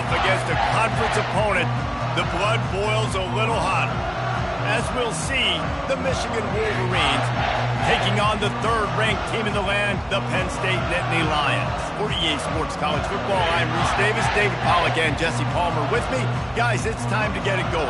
against a conference opponent, the blood boils a little hotter. As we'll see, the Michigan Wolverines taking on the third-ranked team in the land, the Penn State Nittany Lions. For EA Sports College Football, I'm Reese Davis, David Pollack, and Jesse Palmer with me. Guys, it's time to get it going.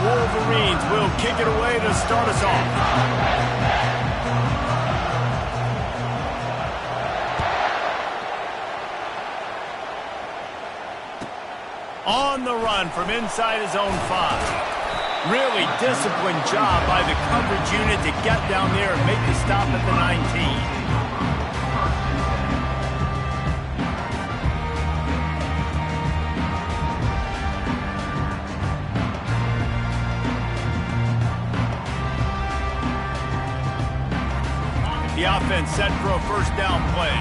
Wolverines will kick it away to start us off. On the run from inside his own 5. Really disciplined job by the coverage unit to get down there and make the stop at the 19. The offense set for a first down play.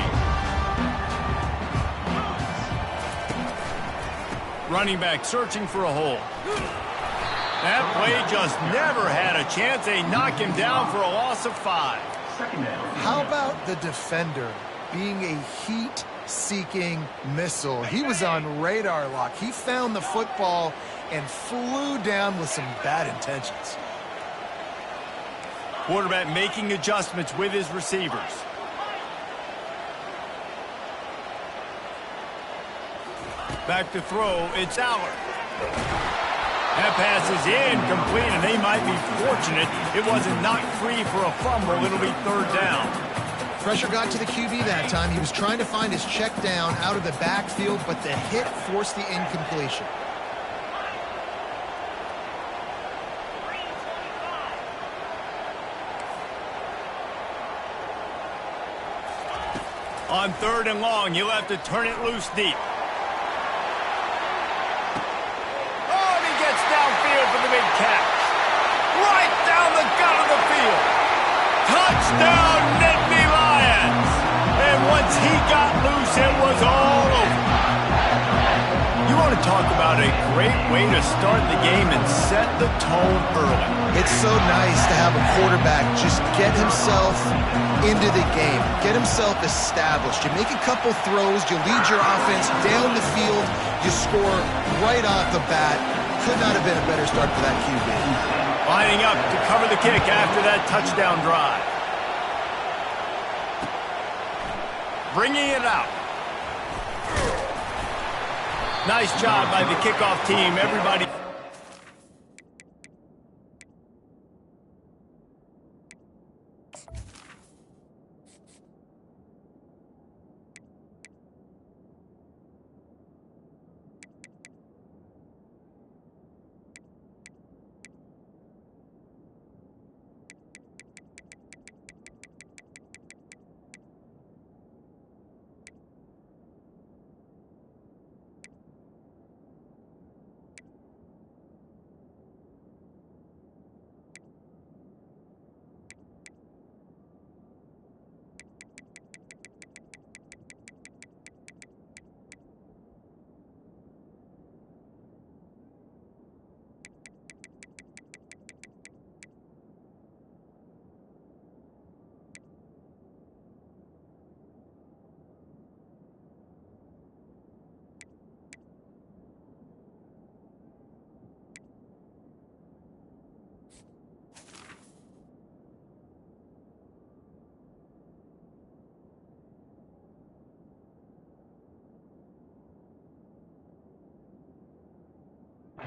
Running back searching for a hole. That play just never had a chance. They knock him down for a loss of 5. How about the defender being a heat-seeking missile? He was on radar lock. He found the football and flew down with some bad intentions. Quarterback making adjustments with his receivers. Back to throw, it's Allard. That pass is incomplete, and they might be fortunate it wasn't knocked free for a fumble. It'll be third down. Pressure got to the QB that time. He was trying to find his check down out of the backfield, but the hit forced the incompletion. On third and long, you'll have to turn it loose deep. Oh, and he gets downfield for the big catch. Right down the gut of the field. Touchdown, Nittany Lions. And once he got loose, it was all over. You want to talk about a great way to start the game and set the tone early. It's so nice to have a quarterback just get himself into the game, get himself established. You make a couple throws, you lead your offense down the field, you score right off the bat. Could not have been a better start for that QB. Lining up to cover the kick after that touchdown drive. Bringing it out. Nice job by the kickoff team. Everybody.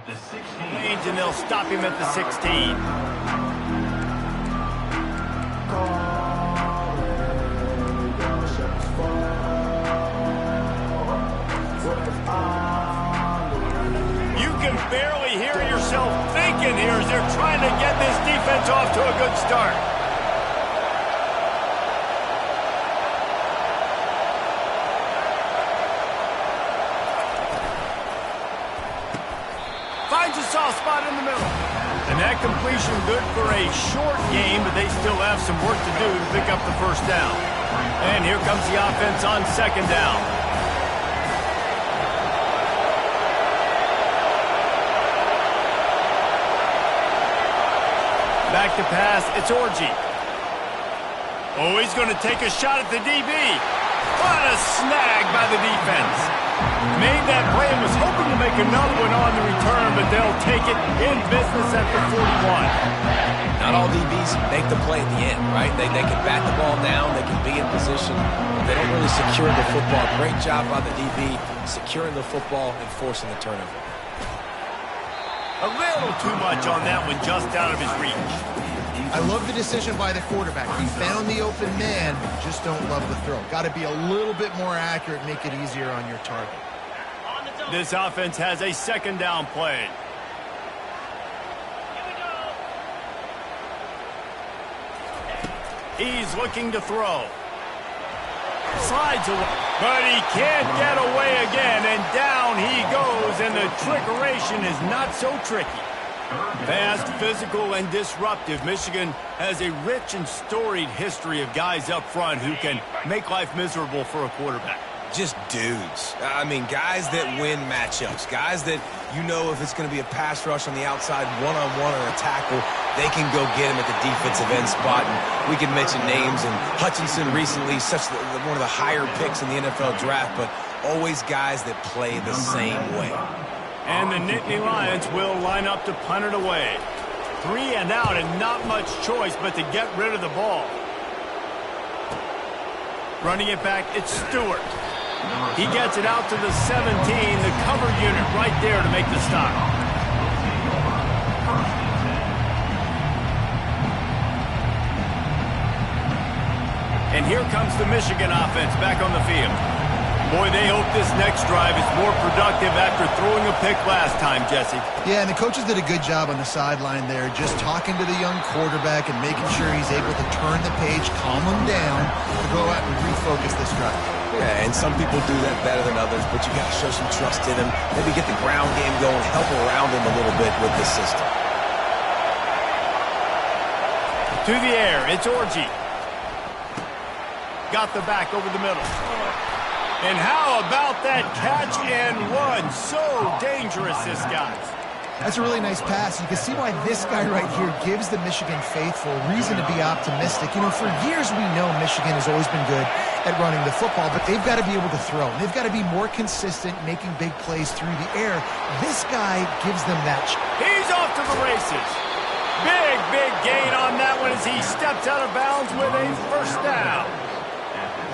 The 16. And they'll stop him at the 16. You can barely hear yourself thinking here as they're trying to get this defense off to a good start. Finds a soft spot in the middle. And that completion good for a short game, but they still have some work to do to pick up the first down. And here comes the offense on second down. Back to pass, it's Orji. Oh, he's going to take a shot at the DB. What a snag by the defense. Made that play and was hoping to make another one on the return, but they'll take it in business at the 41. Not all DBs make the play at the end, right? They can bat the ball down, they can be in position. They don't really secure the football. Great job by the DB securing the football and forcing the turnover. A little too much on that one, just out of his reach. I love the decision by the quarterback. He found the open man, just don't love the throw. Got to be a little bit more accurate, make it easier on your target. This offense has a second down play. He's looking to throw. Slides away, but he can't get away again, and down he goes, and the trickeration is not so tricky. Fast, physical, and disruptive, Michigan has a rich and storied history of guys up front who can make life miserable for a quarterback. Just dudes. I mean, guys that win matchups. Guys that, you know, if it's going to be a pass rush on the outside, one-on-one or a tackle, they can go get him at the defensive end spot. And we can mention names, and Hutchinson recently, one of the higher picks in the NFL draft, but always guys that play the same way. And the Nittany Lions will line up to punt it away. 3 and out, and not much choice but to get rid of the ball. Running it back, it's Stewart. He gets it out to the 17, the cover unit right there to make the stop. And here comes the Michigan offense back on the field. Boy, they hope this next drive is more productive after throwing a pick last time, Jesse. Yeah, and the coaches did a good job on the sideline there, just talking to the young quarterback and making sure he's able to turn the page, calm him down, to go out and refocus this drive. Yeah, and some people do that better than others, but you got to show some trust in him. Maybe get the ground game going, help around him a little bit with the system. To the air, it's Orji. Got the back over the middle. And how about that catch and run? So dangerous, this guy. That's a really nice pass. You can see why this guy right here gives the Michigan faithful reason to be optimistic. You know, for years we know Michigan has always been good at running the football, but they've got to be able to throw. They've got to be more consistent, making big plays through the air. This guy gives them that. He's off to the races. Big gain on that one as he steps out of bounds with a first down.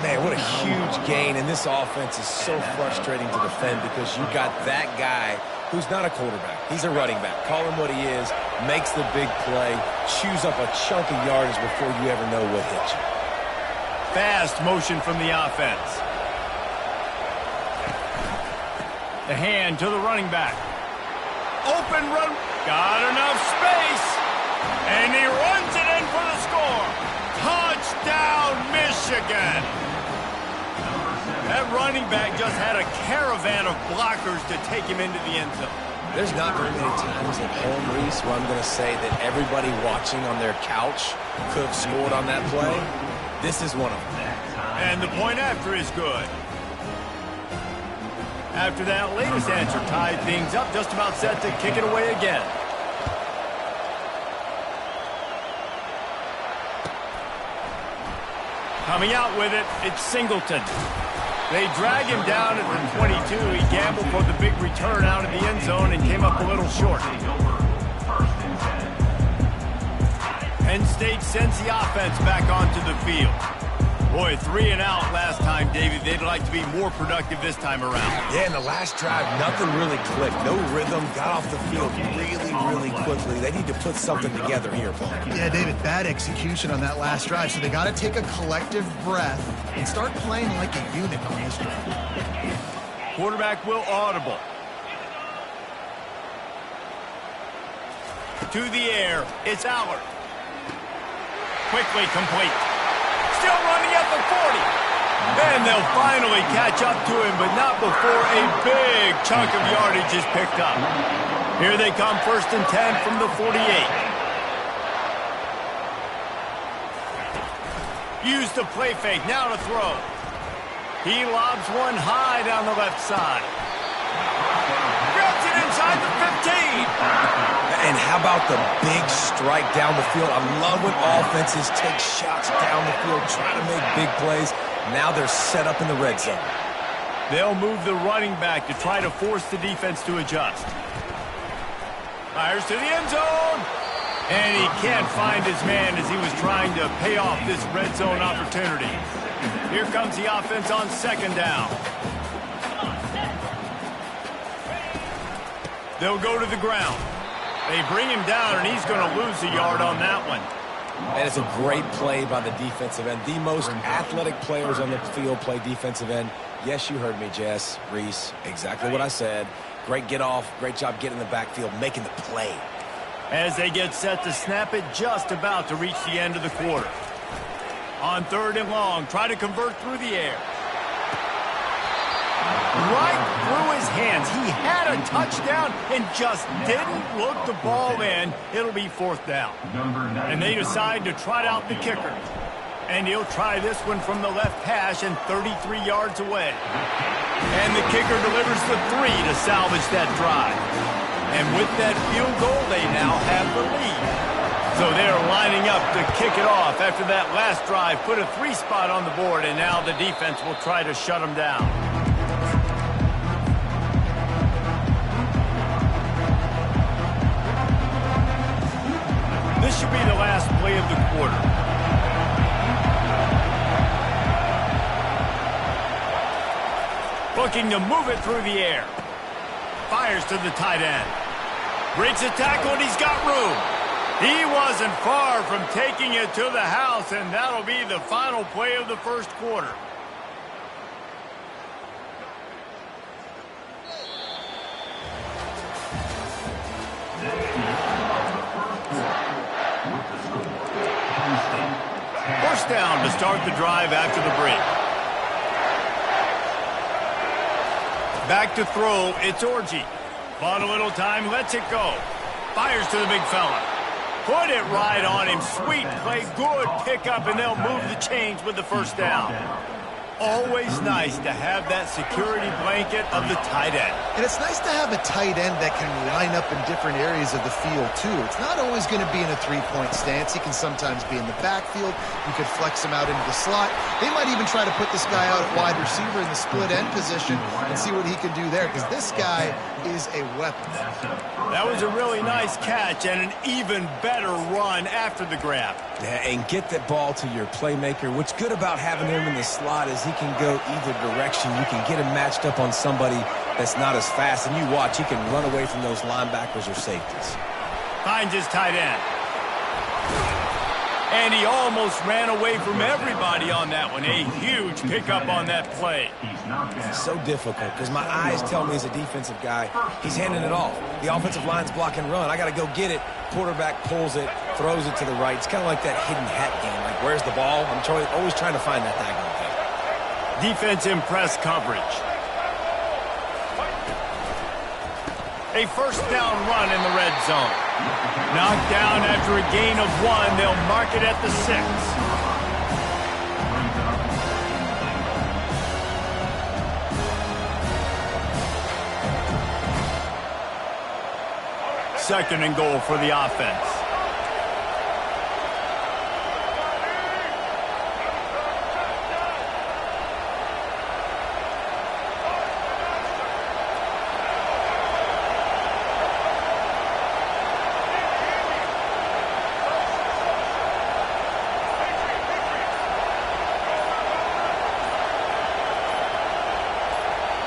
Man, what a huge gain, and this offense is so frustrating to defend because you got that guy who's not a quarterback. He's a running back. Call him what he is, makes the big play, chews up a chunk of yardage before you ever know what hit you. Fast motion from the offense. The hand to the running back. Open run. Got enough space. And he runs it in for the score. Touchdown, Michigan. That running back just had a caravan of blockers to take him into the end zone. There's not very many times at home, Reese, where I'm going to say that everybody watching on their couch could have scored on that play. This is one of them. And the point after is good. After that latest answer tied things up, just about set to kick it away again. Coming out with it, it's Singleton. They drag him down at the 22. He gambled for the big return out of the end zone and came up a little short. Penn State sends the offense back onto the field. Boy, 3 and out last time, David. They'd like to be more productive this time around. Yeah, in the last drive, nothing really clicked. No rhythm, got off the field really quickly. They need to put something together here, Paul. Yeah, David, bad execution on that last drive, so they got to take a collective breath and start playing like a unit on this drive. Quarterback will audible. To the air, it's Allard. Quickly complete. Still running at the 40. Then they'll finally catch up to him, but not before a big chunk of yardage is picked up. Here they come, 1st and 10 from the 48. Use the play fake, now to throw. He lobs one high down the left side. Grabs it inside the 15. And how about the big strike down the field? I love when offenses take shots down the field, try to make big plays. Now they're set up in the red zone. They'll move the running back to try to force the defense to adjust. Fires to the end zone. And he can't find his man as he was trying to pay off this red zone opportunity. Here comes the offense on second down. They'll go to the ground. They bring him down, and he's going to lose a yard on that one. And it's a great play by the defensive end. The most athletic players on the field play defensive end. Yes, you heard me, Jess, Reese, exactly what I said. Great get off, great job getting in the backfield, making the play. As they get set to snap it, just about to reach the end of the quarter. On third and long, try to convert through the air. Right through his hands. He had a touchdown and just didn't look the ball in. It'll be fourth down. And they decide to trot out the kicker. And he'll try this one from the left hash and 33 yards away. And the kicker delivers the 3 to salvage that drive. And with that field goal, they now have the lead. So they're lining up to kick it off after that last drive. Put a 3 spot on the board, and now the defense will try to shut them down. This should be the last play of the quarter. Looking to move it through the air. Fires to the tight end. Breaks a tackle, and he's got room. He wasn't far from taking it to the house, and that'll be the final play of the first quarter. First down to start the drive after the break. Back to throw, it's Orji. Bought a little time, lets it go. Fires to the big fella. Put it right on him. Sweet play, good pickup, and they'll move the chains with the first down. Always nice to have that security blanket of the tight end. And it's nice to have a tight end that can line up in different areas of the field, too. It's not always going to be in a three-point stance. He can sometimes be in the backfield. You could flex him out into the slot. They might even try to put this guy out at wide receiver in the split end position and see what he can do there, because this guy is a weapon. That was a really nice catch and an even better run after the grab. Yeah, and get that ball to your playmaker. What's good about having him in the slot is he can go either direction. You can get him matched up on somebody that's not as fast, and you watch, he can run away from those linebackers or safeties. Finds his tight end. And he almost ran away from everybody on that one. A huge pickup on that play. It's so difficult because my eyes tell me as a defensive guy, he's handing it off. The offensive line's block and run. I got to go get it. Quarterback pulls it, throws it to the right. It's kind of like that hidden hat game. Like, where's the ball? I'm always trying to find that daggone thing. Defense in press coverage. A first down run in the red zone. Knocked down after a gain of 1. They'll mark it at the 6. Second and goal for the offense.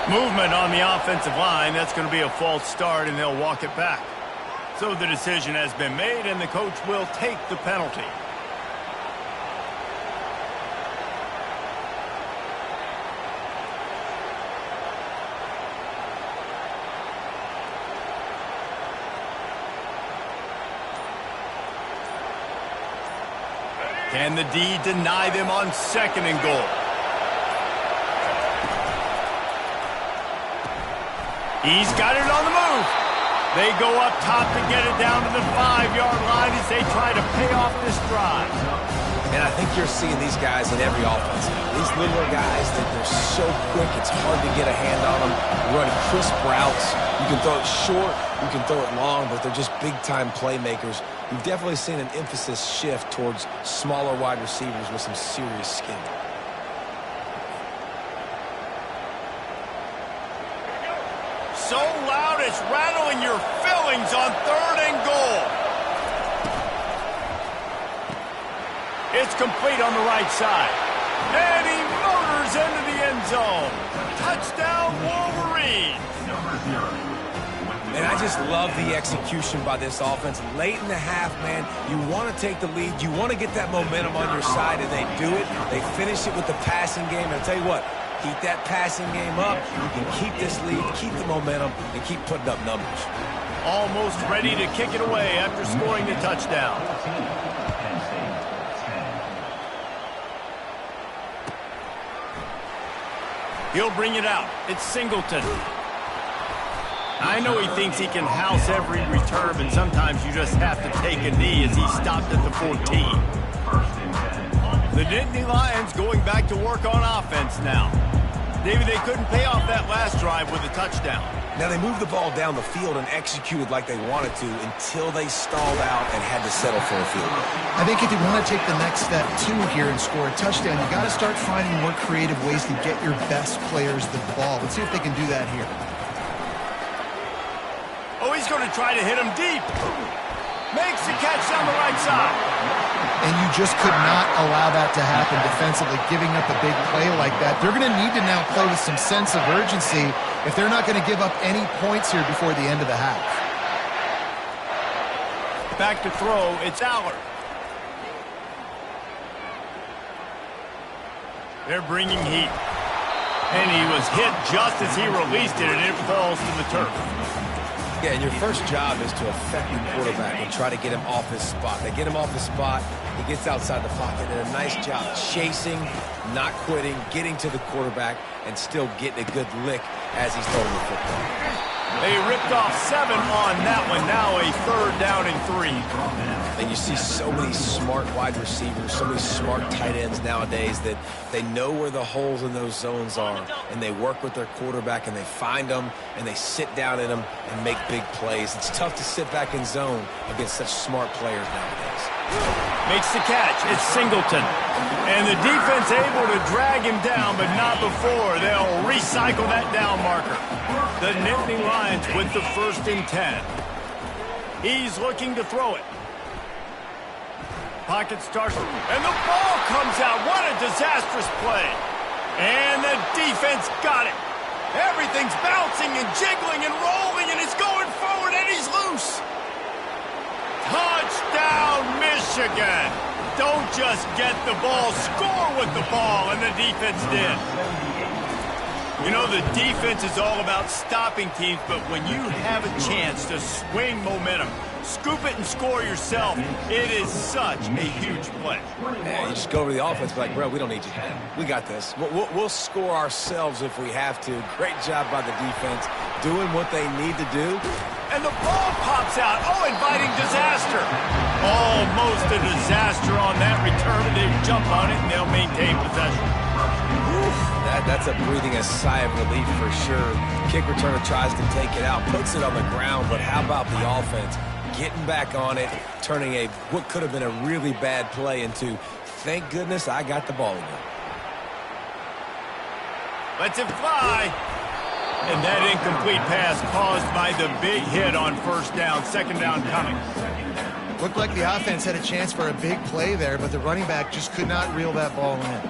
Movement on the offensive line. That's going to be a false start, and they'll walk it back. So the decision has been made, and the coach will take the penalty. Can the D deny them on second and goal? He's got it on the move. They go up top to get it down to the 5-yard line as they try to pay off this drive. And I think you're seeing these guys in every offense. These littler guys, they're so quick, it's hard to get a hand on them. Run crisp routes. You can throw it short, you can throw it long, but they're just big-time playmakers. You've definitely seen an emphasis shift towards smaller wide receivers with some serious skill. So loud it's rattling your fillings on 3rd and goal. It's complete on the right side. And he motors into the end zone. Touchdown, Wolverines. And I just love the execution by this offense. Late in the half, man, you want to take the lead. You want to get that momentum on your side, and they do it. They finish it with the passing game. And I'll tell you what, keep that passing game up. You can keep this lead, keep the momentum, and keep putting up numbers. Almost ready to kick it away after scoring the touchdown. He'll bring it out. It's Singleton. I know he thinks he can house every return, but sometimes you just have to take a knee as he stopped at the 14. The Nittany Lions going back to work on offense now. David, they couldn't pay off that last drive with a touchdown. Now, they moved the ball down the field and executed like they wanted to until they stalled out and had to settle for a field goal. I think if you want to take the next step, too, here and score a touchdown, you got to start finding more creative ways to get your best players the ball. Let's see if they can do that here. Oh, he's going to try to hit him deep. Makes the catch down the right side. And you just could not allow that to happen defensively, giving up a big play like that. They're going to need to now play with some sense of urgency if they're not going to give up any points here before the end of the half. Back to throw, it's Aller. They're bringing heat. And he was hit just as he released it, and it falls to the turf. Yeah, and your first job is to affect the quarterback and try to get him off his spot. They get him off his spot, he gets outside the pocket, and a nice job chasing, not quitting, getting to the quarterback, and still getting a good lick as he's throwing the football. They ripped off 7 on that one. Now a 3rd down and 3. And you see so many smart wide receivers, so many smart tight ends nowadays that they know where the holes in those zones are, and they work with their quarterback, and they find them, and they sit down in them and make big plays. It's tough to sit back in zone against such smart players nowadays. Makes the catch. It's Singleton. And the defense able to drag him down, but not before. They'll recycle that down marker. The Nittany Lions with the 1st and 10. He's looking to throw it. Pocket starts, and the ball comes out. What a disastrous play. And the defense got it. Everything's bouncing and jiggling and rolling, and it's going forward, and he's loose. Touchdown, Michigan. Don't just get the ball, score with the ball, and the defense did. You know, the defense is all about stopping teams, but when you have a chance to swing momentum, scoop it and score yourself, it is such a huge play. Yeah, you just go over to the offense and be like, bro, we don't need you. We got this. We'll score ourselves if we have to. Great job by the defense doing what they need to do. And the ball pops out. Oh, inviting disaster. Almost a disaster on that return. They jump on it, and they'll maintain possession. That's a breathing a sigh of relief for sure. Kick returner tries to take it out, puts it on the ground, but how about the offense? Getting back on it, turning what could have been a really bad play into, thank goodness I got the ball again. Lets it fly. And that incomplete pass caused by the big hit on 1st down, 2nd down coming. Looked like the offense had a chance for a big play there, but the running back just could not reel that ball in.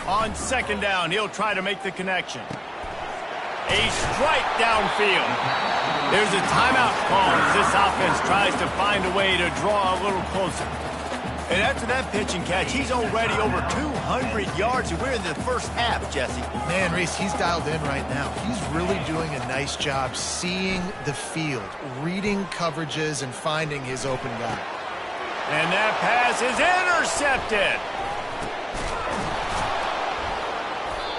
On 2nd down, he'll try to make the connection. A strike downfield. There's a timeout call as this offense tries to find a way to draw a little closer. And after that pitch and catch, he's already over 200 yards, and we're in the 1st half, Jesse. Man, Reese, he's dialed in right now. He's really doing a nice job seeing the field, reading coverages, and finding his open guy. And that pass is intercepted.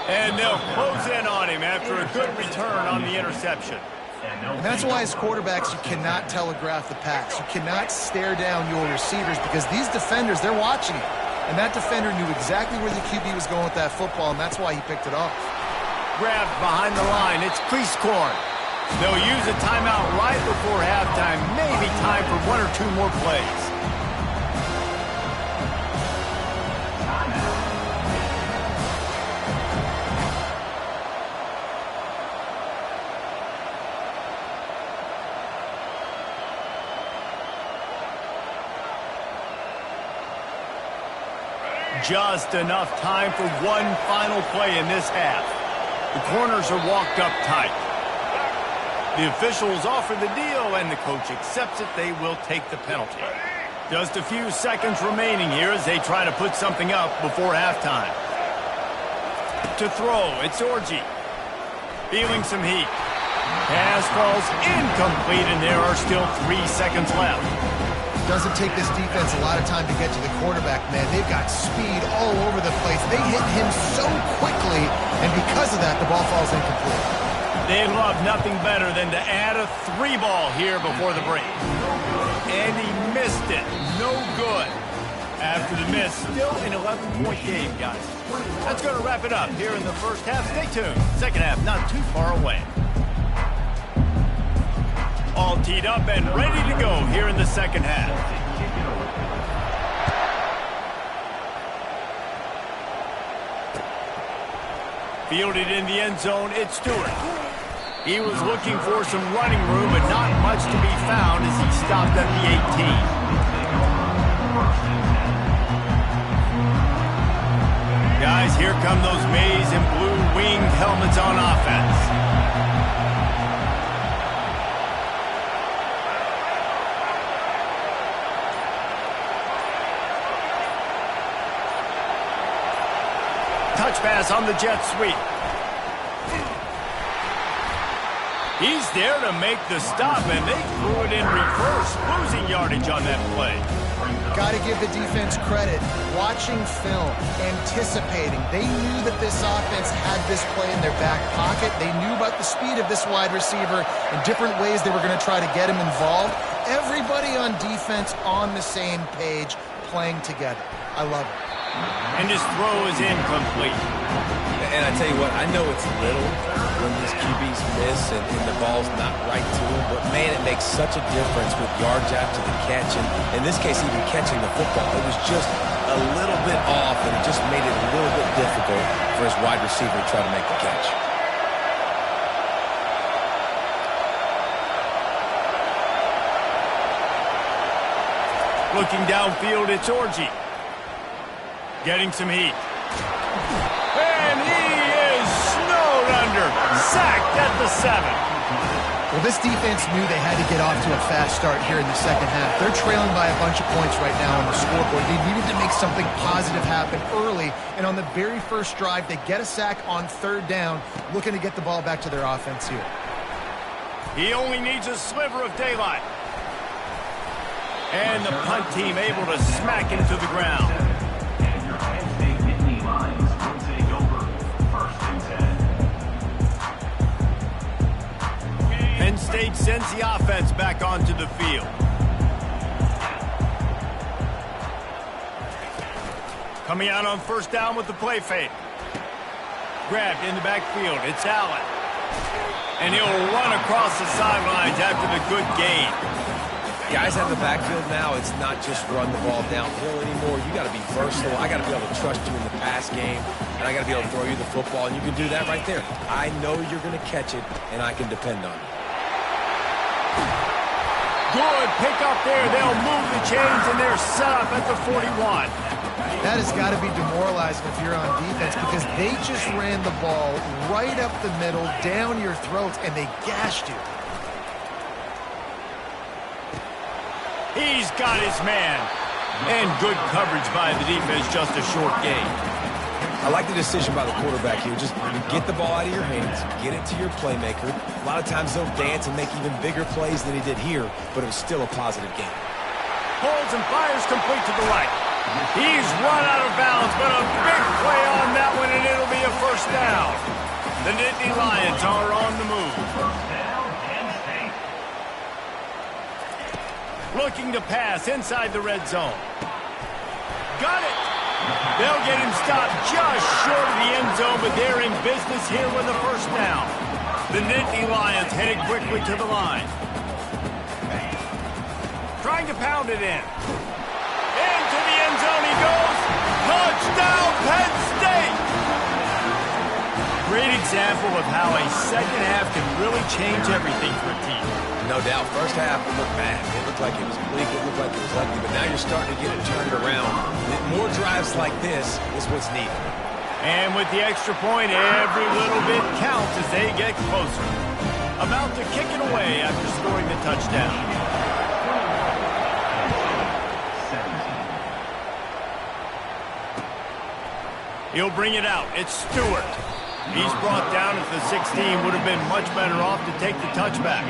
And they'll close in on him after a good return on the interception. And that's why as quarterbacks, you cannot telegraph the pass. You cannot stare down your receivers because these defenders, they're watching you. And that defender knew exactly where the QB was going with that football, and that's why he picked it off. Grabbed behind the line. It's crease corn. They'll use a timeout right before halftime. Maybe time for one or two more plays. Just enough time for one final play in this half. The corners are walked up tight. The officials offer the deal, and the coach accepts it. They will take the penalty. Just a few seconds remaining here as they try to put something up before halftime. To throw, it's Orji. Feeling some heat. Pass falls incomplete, and there are still 3 seconds left. Doesn't take this defense a lot of time to get to the quarterback, man. They've got speed all over the place. They hit him so quickly, and because of that, the ball falls incomplete. They love nothing better than to add a 3-ball here before the break. And he missed it. No good. After the miss, still an 11-point game, guys. That's going to wrap it up here in the first half. Stay tuned. Second half not too far away. All teed up and ready to go here in the second half. Fielded in the end zone, it's Stewart. He was looking for some running room, but not much to be found as he stopped at the 18. Guys, here come those maize and blue winged helmets on offense. Touch pass on the jet sweep. He's there to make the stop, and they threw it in reverse, losing yardage on that play. Got to give the defense credit. Watching film, anticipating. They knew that this offense had this play in their back pocket. They knew about the speed of this wide receiver and different ways they were going to try to get him involved. Everybody on defense on the same page, playing together. I love it. And his throw is incomplete. And I tell you what, I know it's little when these QBs miss and the ball's not right to them, but man, it makes such a difference with yards after the catch, and in this case, even catching the football. It was just a little bit off, and it just made it a little bit difficult for his wide receiver to try to make the catch. Looking downfield, it's Orji. Getting some heat. And he is snowed under. Sacked at the 7. Well, this defense knew they had to get off to a fast start here in the second half. They're trailing by a bunch of points right now on the scoreboard. They needed to make something positive happen early, and on the very first drive, they get a sack on 3rd down, looking to get the ball back to their offense here. He only needs a sliver of daylight. And the punt team able to smack him to the ground. Penn State sends the offense back onto the field. Coming out on 1st down with the play fake. Grabbed in the backfield. It's Allen. And he'll run across the sidelines after the good gain. Guys out of the backfield now, it's not just run the ball downhill anymore. You got to be versatile. I got to be able to trust you in the pass game, and I got to be able to throw you the football, and you can do that right there. I know you're going to catch it, and I can depend on it. Good pick up there. They'll move the chains, and they're set up at the 41. That has got to be demoralizing if you're on defense because they just ran the ball right up the middle, down your throats, and they gashed you. He's got his man. And good coverage by the defense, just a short gain. I like the decision by the quarterback here. Just get the ball out of your hands, get it to your playmaker. A lot of times they'll dance and make even bigger plays than he did here, but it was still a positive game. Holds and fires complete to the right. He's run out of bounds, but a big play on that one, and it'll be a 1st down. The Nittany Lions are on the move. Looking to pass inside the red zone. Got it. They'll get him stopped just short of the end zone, but they're in business here with a first down. The Nittany Lions headed quickly to the line. Trying to pound it in. Into the end zone he goes. Touchdown, Penn State! Great example of how a second half can really change everything for a team. No doubt. First half, it looked bad. It looked like it was bleak. It looked like it was ugly. But now you're starting to get it turned around. More drives like this is what's needed. And with the extra point, every little bit counts as they get closer. About to kick it away after scoring the touchdown. He'll bring it out. It's Stewart. He's brought down at the 16. Would have been much better off to take the touchback.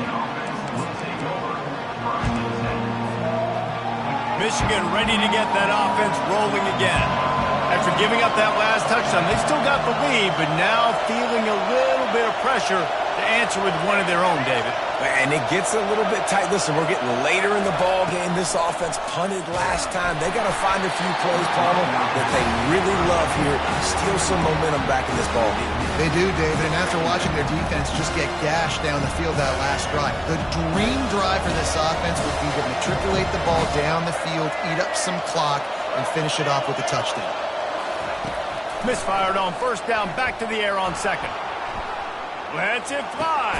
Michigan ready to get that offense rolling again. After giving up that last touchdown, they still got the lead, but now feeling a little bit of pressure to answer with one of their own, David. And it gets a little bit tight. Listen, we're getting later in the ball game. This offense punted last time. They got to find a few plays, Palmer, that they really love here. Steal some momentum back in this ball game. They do, David, and after watching their defense just get gashed down the field that last drive, the dream drive for this offense would be to matriculate the ball down the field, eat up some clock, and finish it off with a touchdown. Misfired on first down, back to the air on second. Lets it fly.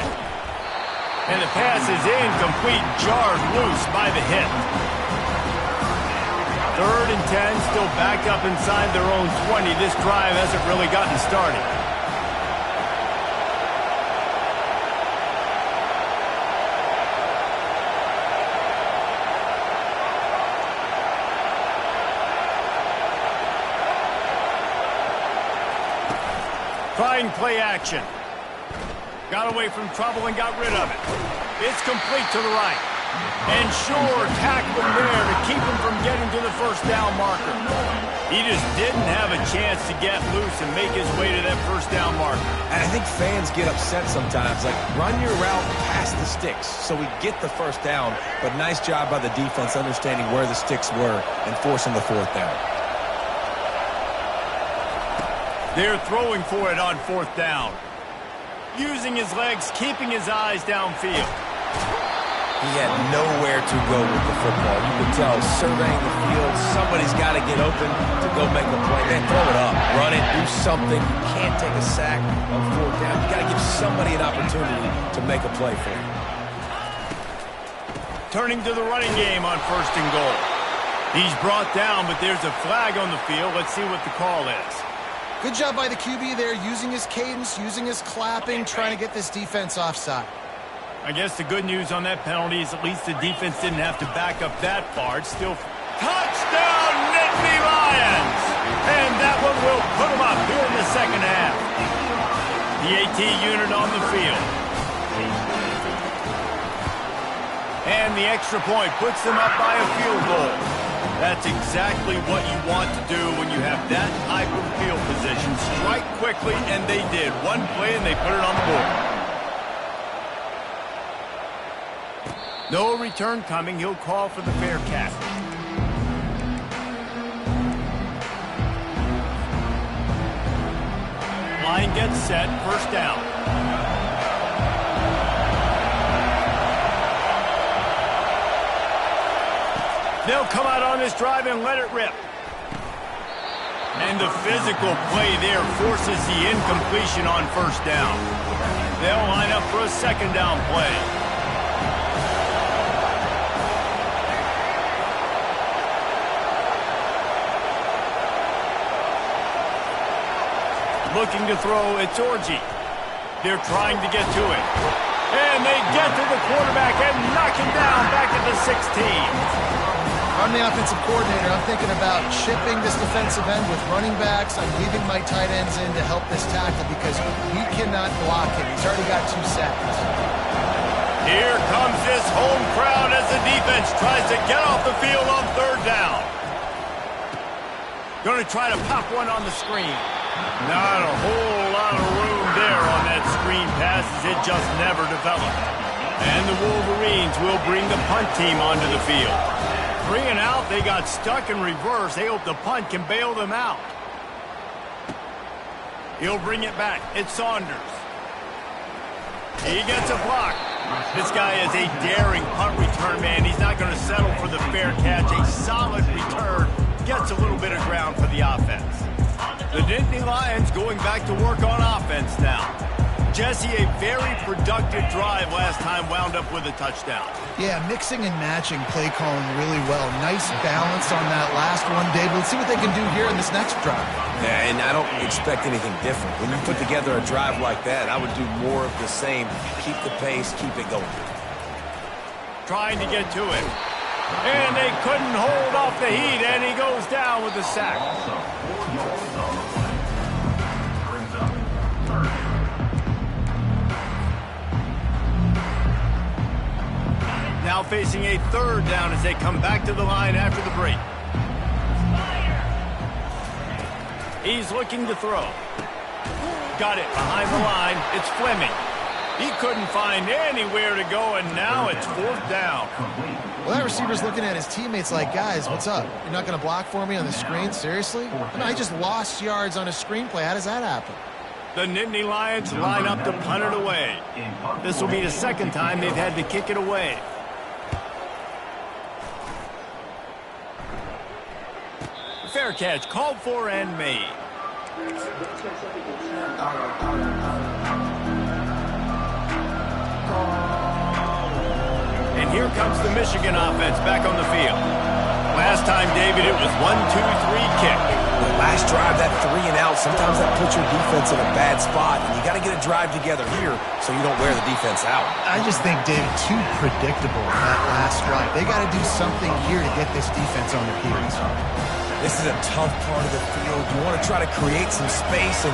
And the pass is incomplete, jarred loose by the hit. 3rd and 10, still backed up inside their own 20. This drive hasn't really gotten started. Trying play action. Got away from trouble and got rid of it. It's complete to the right. And Shore tackled him there to keep him from getting to the first down marker. He just didn't have a chance to get loose and make his way to that first down marker. And I think fans get upset sometimes. Like, run your route past the sticks so we get the first down. But nice job by the defense understanding where the sticks were and forcing the 4th down. They're throwing for it on 4th down. Using his legs, keeping his eyes downfield. He had nowhere to go with the football. You could tell, surveying the field, somebody's got to get open to go make a play. Man, throw it up, run it, do something. You can't take a sack on 4th down. You got to give somebody an opportunity to make a play for you. Turning to the running game on 1st and goal. He's brought down, but there's a flag on the field. Let's see what the call is. Good job by the QB there, using his cadence, using his clapping, trying to get this defense offside. I guess the good news on that penalty is at least the defense didn't have to back up that far. It's still touchdown, Nittany Lions! And that one will put them up here in the second half. The AT unit on the field. And the extra point puts them up by a field goal. That's exactly what you want to do when you have that type of field position. Strike quickly, and they did. One play, and they put it on the board. No return coming. He'll call for the fair catch. Line gets set. First down. They'll come out on this drive and let it rip. And the physical play there forces the incompletion on first down. They'll line up for a second down play. Looking to throw, it's Orji. They're trying to get to it. And they get to the quarterback and knock him down back at the 16. I'm the offensive coordinator. I'm thinking about chipping this defensive end with running backs. I'm leaving my tight ends in to help this tackle because we cannot block him. He's already got 2 sacks. Here comes this home crowd as the defense tries to get off the field on 3rd down. Going to try to pop one on the screen. Not a whole lot of room there on that screen pass as it just never developed. And the Wolverines will bring the punt team onto the field. 3 and out, they got stuck in reverse. They hope the punt can bail them out. He'll bring it back. It's Saunders. He gets a block. This guy is a daring punt return man. He's not going to settle for the fair catch. A solid return. Gets a little bit of ground for the offense. The Nittany Lions going back to work on offense now. Jesse, a very productive drive last time, wound up with a touchdown. Yeah, mixing and matching play calling really well. Nice balance on that last one, David. Let's see what they can do here in this next drive. Yeah, and I don't expect anything different. When you put together a drive like that, I would do more of the same. Keep the pace, keep it going. Trying to get to it. And they couldn't hold off the heat, and he goes down with the sack. Now facing a 3rd down as they come back to the line after the break. He's looking to throw. Got it behind the line. It's Fleming. He couldn't find anywhere to go, and now it's 4th down. Well, that receiver's looking at his teammates like, guys, what's up? You're not going to block for me on the screen? Seriously? No, I just lost yards on a screenplay. How does that happen? The Nittany Lions line up to punt it away. This will be the 2nd time they've had to kick it away. Fair catch called for and made. And here comes the Michigan offense back on the field. Last time, David, it was 1-2-3 kick. The last drive, that 3 and out, sometimes that puts your defense in a bad spot, and you got to get a drive together here so you don't wear the defense out. I just think, David, too predictable in that last drive. They got to do something here to get this defense on their heels. This is a tough part of the field. You want to try to create some space and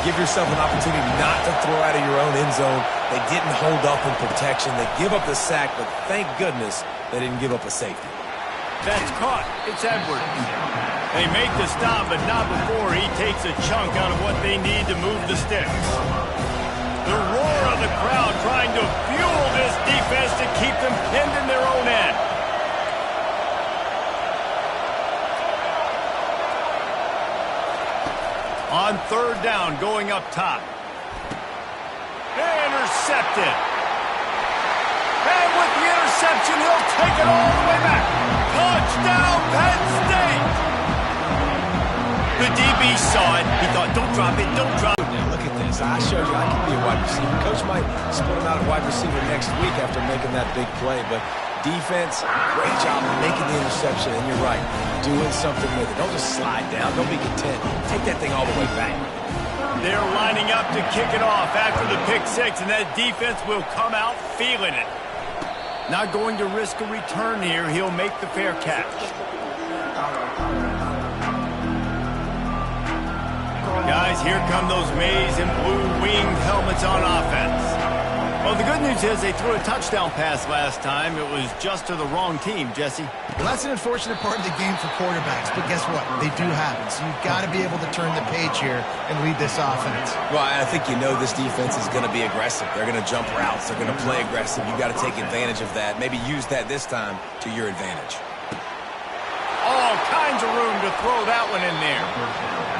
give yourself an opportunity not to throw out of your own end zone. They didn't hold up in protection. They give up the sack, but thank goodness they didn't give up a safety. That's caught. It's Edwards. They make the stop, but not before he takes a chunk out of what they need to move the sticks. The roar of the crowd trying to fuel this defense to keep them pinned in their own end. On 3rd down, going up top. Intercepted. And with the interception, he'll take it all the way back. Touchdown, Penn State! The DB saw it. He thought, don't drop it, don't drop it. Now look at this. I showed you I can be a wide receiver. Coach might split him out at wide receiver next week after making that big play, but defense, great job of making the interception, and you're right, doing something with it. Don't just slide down. Don't be content. Take that thing all the way back. They're lining up to kick it off after the pick 6, and that defense will come out feeling it. Not going to risk a return here. He'll make the fair catch. Guys, here come those maize and blue winged helmets on offense. Well, the good news is they threw a touchdown pass last time. It was just to the wrong team, Jesse. Well, that's an unfortunate part of the game for quarterbacks, but guess what? They do happen. So you've got to be able to turn the page here and lead this offense. Well, I think you know this defense is going to be aggressive. They're going to jump routes. They're going to play aggressive. You've got to take advantage of that. Maybe use that this time to your advantage. All kinds of room to throw that one in there.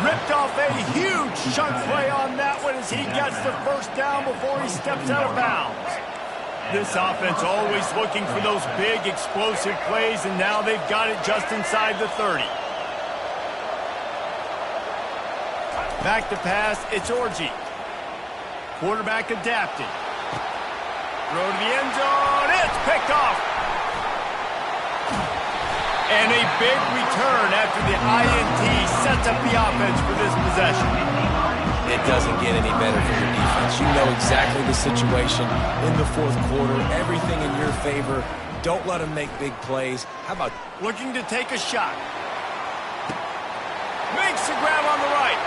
Ripped off a huge chunk play on that one as he gets the 1st down before he steps out of bounds. This offense always looking for those big explosive plays, and now they've got it just inside the 30. Back to pass, it's Orji. Quarterback adapting. Throw to the end zone, it's picked off. And a big return after the INT sets up the offense for this possession. It doesn't get any better for your defense. You know exactly the situation in the 4th quarter. Everything in your favor. Don't let them make big plays. How about looking to take a shot? Makes the grab on the right.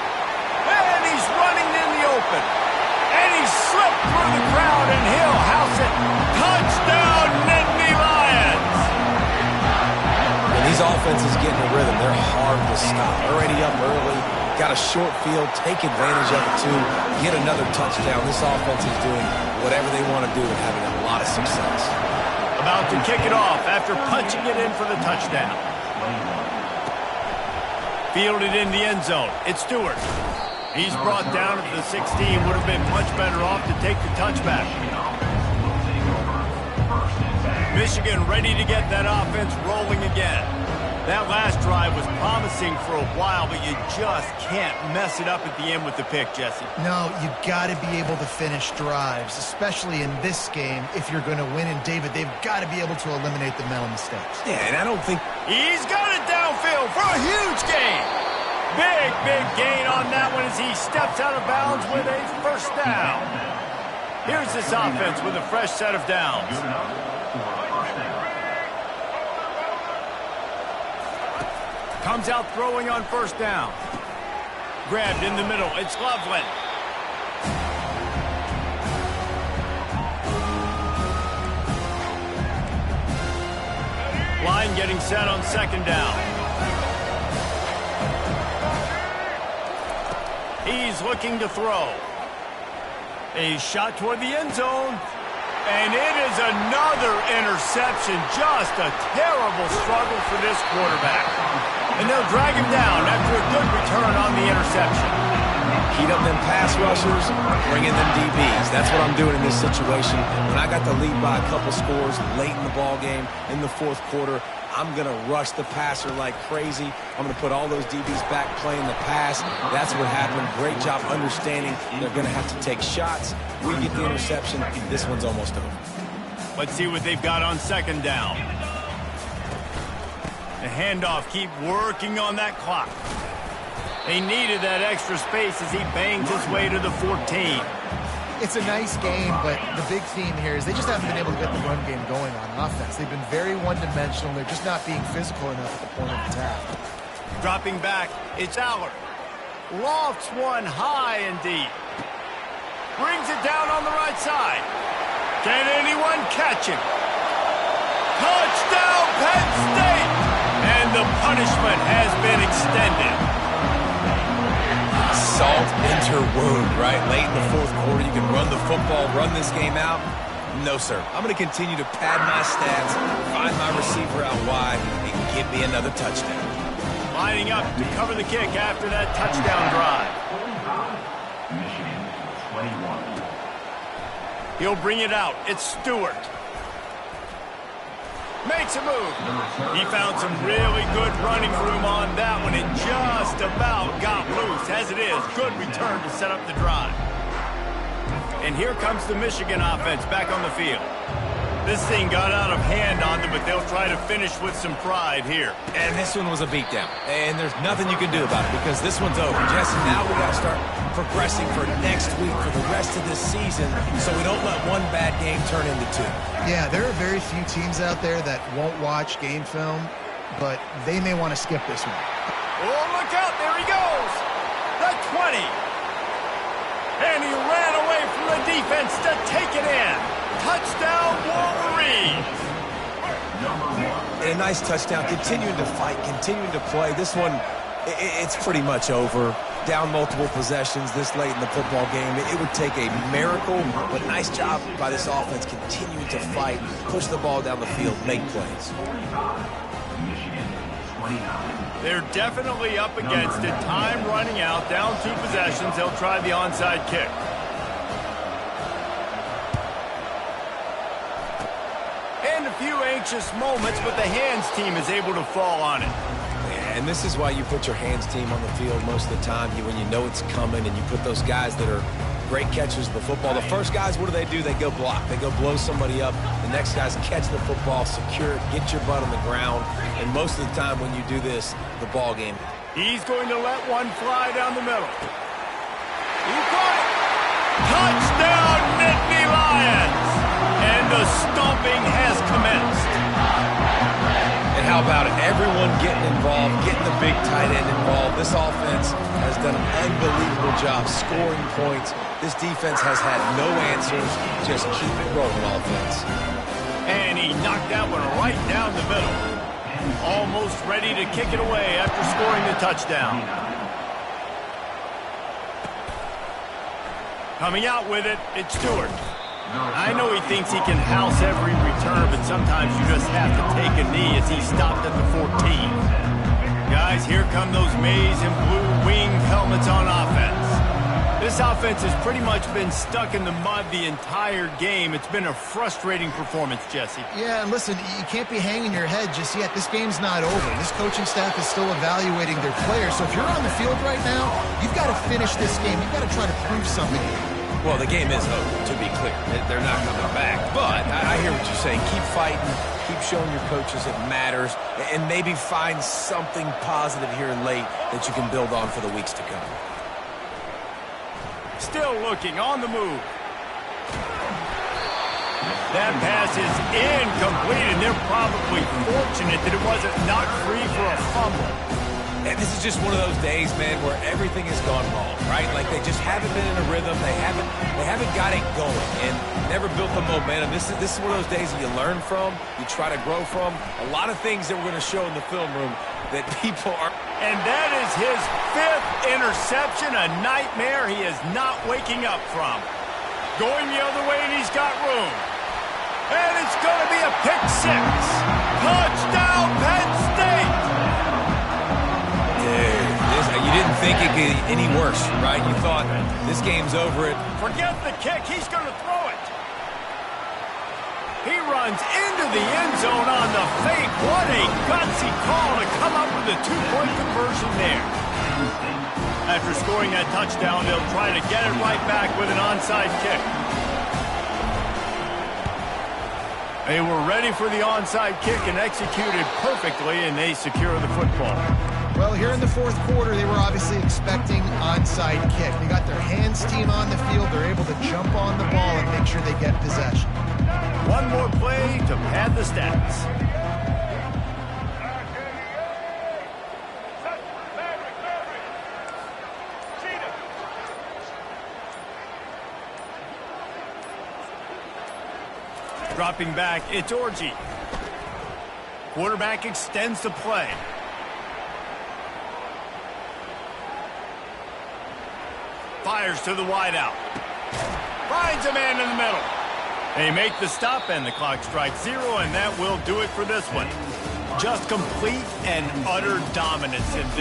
And he's running in the open. And he slipped through the crowd, and he'll house it. Touchdown, Nittany Lions! These offenses get in a rhythm. They're hard to stop. Already up early, got a short field, take advantage of it too, get another touchdown. This offense is doing whatever they want to do and having a lot of success. About to kick it off after punching it in for the touchdown. Fielded in the end zone. It's Stewart. He's brought down at the 16. Would have been much better off to take the touchback. Michigan ready to get that offense rolling again. That last drive was promising for a while, but you just can't mess it up at the end with the pick, Jesse. No, you got to be able to finish drives, especially in this game. If you're going to win, and David, they've got to be able to eliminate the mental mistakes. Yeah, and I don't think... He's got it downfield for a huge gain. Big, big gain on that one as he steps out of bounds with a first down. Here's this offense with a fresh set of downs. Comes out throwing on first down. Grabbed in the middle. It's Loveland. Line getting set on second down. He's looking to throw. A shot toward the end zone. And it is another interception. Just a terrible struggle for this quarterback. And they'll drag him down after a good return on the interception. Heat up them pass rushers, bring in them DBs. That's what I'm doing in this situation. When I got the lead by a couple scores late in the ball game, in the fourth quarter, I'm going to rush the passer like crazy. I'm going to put all those DBs back playing the pass. That's what happened. Great job understanding they're going to have to take shots. We get the interception. This one's almost over. Let's see what they've got on second down. The handoff, keep working on that clock. They needed that extra space as he bangs his way to the 14. It's a nice game, but the big theme here is they just haven't been able to get the run game going on offense. They've been very one-dimensional. They're just not being physical enough at the point of attack. Dropping back, it's Aller. Lofts one high and deep. Brings it down on the right side. Can anyone catch him? Touchdown, Penn State! And the punishment has been extended. Salt enter wound, right? Late in the fourth quarter, you can run the football, run this game out. No, sir. I'm going to continue to pad my stats, find my receiver out wide, and give me another touchdown. Lining up to cover the kick after that touchdown drive. Michigan, 21. He'll bring it out. It's Stewart. Makes a move. He found some really good running room on that one and just about got loose. As it is, good return to set up the drive. And here comes the Michigan offense back on the field. This thing got out of hand on them, but they'll try to finish with some pride here. And this one was a beatdown. And there's nothing you can do about it because this one's over. Jesse, now we got to start progressing for next week, for the rest of this season, so we don't let one bad game turn into two. Yeah, there are very few teams out there that won't watch game film, but they may want to skip this one. Oh, look out. There he goes. The 20. And he ran away from the defense to take it in. Touchdown, Wolverines. And a nice touchdown. Continuing to fight, continuing to play. This one, it's pretty much over. Down multiple possessions this late in the football game. It would take a miracle, but nice job by this offense continuing to fight, push the ball down the field, make plays. They're definitely up against it. Time running out. Down 2 possessions. They'll try the onside kick. And a few anxious moments, but the hands team is able to fall on it. And this is why you put your hands team on the field most of the time when you know it's coming, and you put those guys that are great catchers of the football. The first guys, what do? They go block. They go blow somebody up. The next guys catch the football, secure it, get your butt on the ground. And most of the time when you do this, the ball game. He's going to let one fly down the middle. He caught it. Touchdown, Nittany Lions! And the stomping has commenced. And how about it? Everyone getting involved, getting the big tight end involved. This offense has done an unbelievable job scoring points. This defense has had no answers. Just keep it rolling, offense. And he knocked that one right down the middle. Almost ready to kick it away after scoring the touchdown. Coming out with it, it's Stewart. I know he thinks he can house every return, but sometimes you just have to take a knee as he stopped at the 14. Guys, here come those maize and blue winged helmets on offense. This offense has pretty much been stuck in the mud the entire game. It's been a frustrating performance, Jesse. Yeah, and listen, you can't be hanging your head just yet. This game's not over. This coaching staff is still evaluating their players. So if you're on the field right now, you've got to finish this game. You've got to try to prove something. Well, the game is over, to be clear. They're not coming back. But I hear what you're saying. Keep fighting. Keep showing your coaches it matters. And maybe find something positive here late that you can build on for the weeks to come. Still looking on the move. That pass is incomplete, and they're probably fortunate that it wasn't knocked free for a fumble. And this is just one of those days, man, where everything has gone wrong, right? Like they just haven't been in a rhythm. They haven't got it going and never built the momentum. This is one of those days that you learn from, you try to grow from. A lot of things that we're going to show in the film room that people are. And that is his 5th interception, a nightmare he is not waking up from. Going the other way, and he's got room. And it's going to be a pick 6. Touchdown, Penn State! You didn't think it could get any worse, right? You thought this game's over. Forget the kick. He's going to throw it. He runs into the end zone on the fake. What a gutsy call to come up with a 2-point conversion there. After scoring that touchdown, they'll try to get it right back with an onside kick. They were ready for the onside kick and executed perfectly, and they secure the football. Well, here in the 4th quarter, they were obviously expecting onside kick. They got their hands team on the field. They're able to jump on the ball and make sure they get possession. One more play to pad the stats. Dropping back, it's Orji. Quarterback extends the play. Fires to the wideout. Finds a man in the middle. They make the stop, and the clock strikes 0, and that will do it for this one. Just complete and utter dominance in this.